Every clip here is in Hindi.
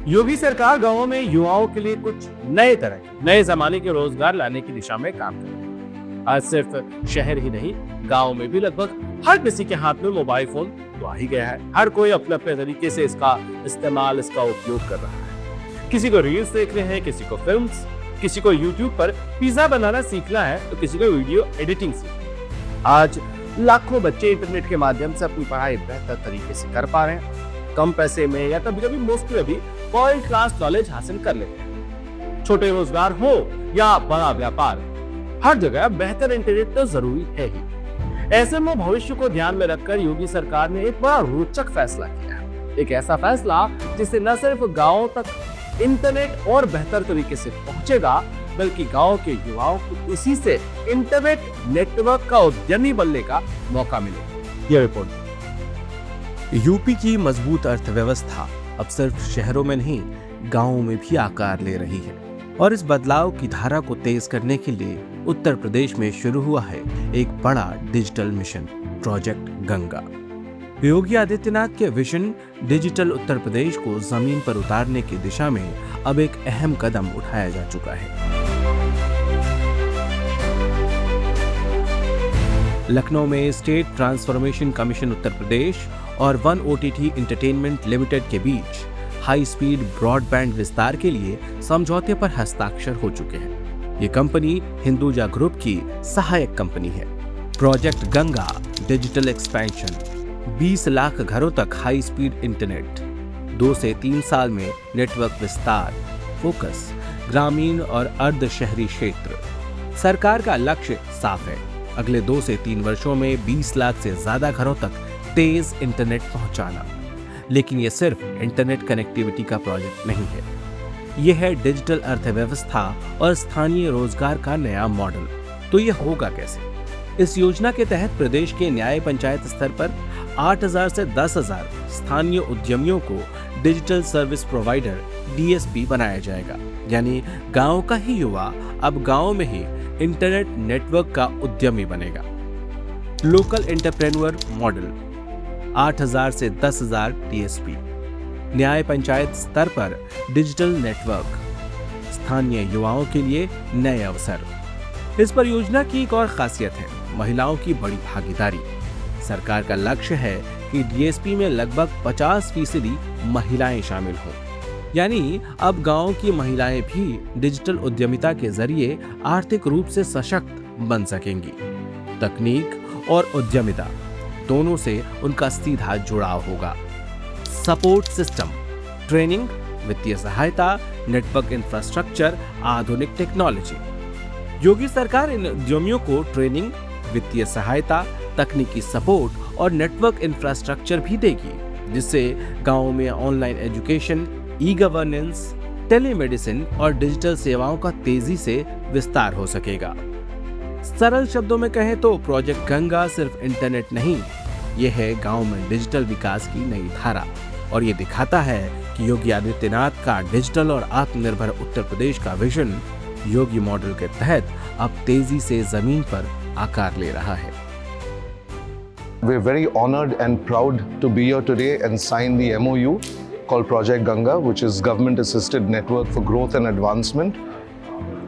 योगी सरकार गांवों में युवाओं के लिए कुछ नए जमाने के रोजगार लाने की दिशा में काम कर रही है। आज सिर्फ शहर ही नहीं, गांव में भी लगभग हर किसी के हाथ में मोबाइल फोन तो आ ही गया है। हर कोई अपने अपने तरीके से इसका उपयोग कर रहा है। किसी को रील्स देखने हैं, किसी को फिल्म्स, किसी को यूट्यूब पर पिज्जा बनाना सीखना है, तो किसी को वीडियो एडिटिंग सीखना है। आज लाखों बच्चे इंटरनेट के माध्यम से अपनी पढ़ाई बेहतर तरीके से कर पा रहे हैं। कम पैसे में या कभी कभी मुफ्त में भी वर्ल्ड क्लास नॉलेज हासिल कर लेते हैं। छोटे रोजगार हो या बड़ा व्यापार, हर जगह बेहतर इंटरनेट तो जरूरी है ही। ऐसे में भविष्य को ध्यान में रखकर योगी सरकार ने एक बड़ा रोचक फैसला किया है। एक ऐसा फैसला जिससे न सिर्फ गांवों तक इंटरनेट और बेहतर तरीके से पहुंचेगा, बल्कि गांव के युवाओं को इसी से इंटरनेट नेटवर्क का उद्यमी बनने का मौका मिलेगा। यह रिपोर्ट। यूपी की मजबूत अर्थव्यवस्था अब सिर्फ शहरों में नहीं, गांवों में भी आकार ले रही है, और इस बदलाव की धारा को तेज करने के लिए उत्तर प्रदेश में शुरू हुआ है एक बड़ा digital mission, project Ganga. Yogi Adityanath के विजन डिजिटल उत्तर प्रदेश को जमीन पर उतारने की दिशा में अब एक अहम कदम उठाया जा चुका है। लखनऊ में state transformation commission Uttar Pradesh और वन ओटीटी एंटरटेनमेंट लिमिटेड के बीच हाई स्पीड ब्रॉडबैंड विस्तार के लिए समझौते पर हस्ताक्षर हो चुके हैं। ये कंपनी हिंदुजा ग्रुप की सहायक कंपनी है। Project Ganga digital expansion, 20 lakh घरों तक हाई स्पीड इंटरनेट, 2 से 3 साल में नेटवर्क विस्तार, फोकस ग्रामीण और अर्ध शहरी क्षेत्र। सरकार का लक्ष्य साफ है, अगले 2 से 3 वर्षों में 20 लाख से ज्यादा घरों तक तेज इंटरनेट पहुंचाना। लेकिन यह सिर्फ इंटरनेट कनेक्टिविटी का प्रोजेक्ट नहीं है, यह है डिजिटल अर्थव्यवस्था और स्थानीय रोजगार का नया मॉडल। तो यह होगा कैसे? इस योजना के तहत प्रदेश के न्याय पंचायत स्तर पर 8,000 से 10,000 स्थानीय उद्यमियों को डिजिटल सर्विस प्रोवाइडर DSP बनाया जाएगा। यानी गांव का ही युवा अब गांव में ही इंटरनेट नेटवर्क का उद्यमी बनेगा। लोकल एंटरप्रेन्योर मॉडल, 8,000 से 10,000 DSP। न्याय पंचायत स्तर पर डिजिटल नेटवर्क, स्थानीय युवाओं के लिए नए अवसर। इस परियोजना की एक और खासियत है महिलाओं की बड़ी भागीदारी। सरकार का लक्ष्य है कि DSP में लगभग 50% महिलाएं शामिल हों। यानी अब गांव की महिलाएं भी डिजिटल उद्यमिता के जरिए आर्थिक रूप से सशक्त बन सकेंगी। तकनीक और उद्यमिता दोनों से उनका सीधा जुड़ाव होगा। सपोर्ट सिस्टम, ट्रेनिंग, वित्तीय सहायता, नेटवर्क इंफ्रास्ट्रक्चर, आधुनिक टेक्नोलॉजी। योगी सरकार इन उद्यमियों को ट्रेनिंग, वित्तीय सहायता, तकनीकी सपोर्ट और नेटवर्क इंफ्रास्ट्रक्चर भी देगी, जिससे गांवों में ऑनलाइन एजुकेशन, ई-गवर्नेंस, टेलीमेडिसिन और डिजिटल सेवाओं का तेजी से विस्तार हो सकेगा। सरल शब्दों में कहें तो प्रोजेक्ट गंगा सिर्फ इंटरनेट नहीं, यह है गांव में डिजिटल विकास की नई धारा, और ये दिखाता है कि योगी आदित्यनाथ का डिजिटल और आत्मनिर्भर उत्तर प्रदेश का विजन योगी मॉडल के तहत अब तेजी से जमीन पर आकार ले रहा है। We're very honored and proud to be here today and sign the MOU called Project Ganga, which is Government Assisted Network for Growth and Advancement.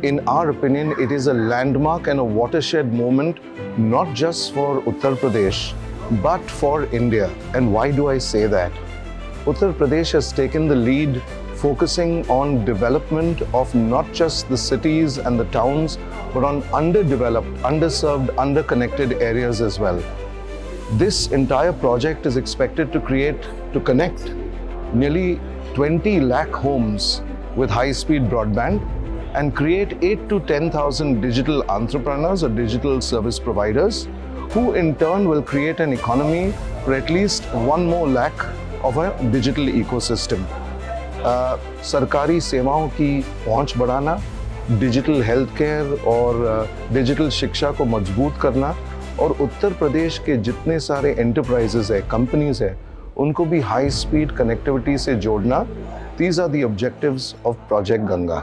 In our opinion, it is a landmark and a watershed moment, not just for Uttar Pradesh, but for India. And why do I say that? Uttar Pradesh has taken the lead, focusing on development of not just the cities and the towns, but on underdeveloped, underserved, underconnected areas as well. This entire project is expected to connect nearly 20 lakh homes with high-speed broadband and create 8 to 10,000 digital entrepreneurs or digital service providers, who in turn will create an economy for at least 1 more lakh of a digital ecosystem. सरकारी सेवाओं की पहुंच बढ़ाना, डिजिटल हेल्थ केयर और डिजिटल शिक्षा को मजबूत करना, और उत्तर प्रदेश के जितने सारे एंटरप्राइजेस है, कंपनीज है, उनको भी हाई स्पीड कनेक्टिविटी से जोड़ना। These are the objectives of Project Ganga.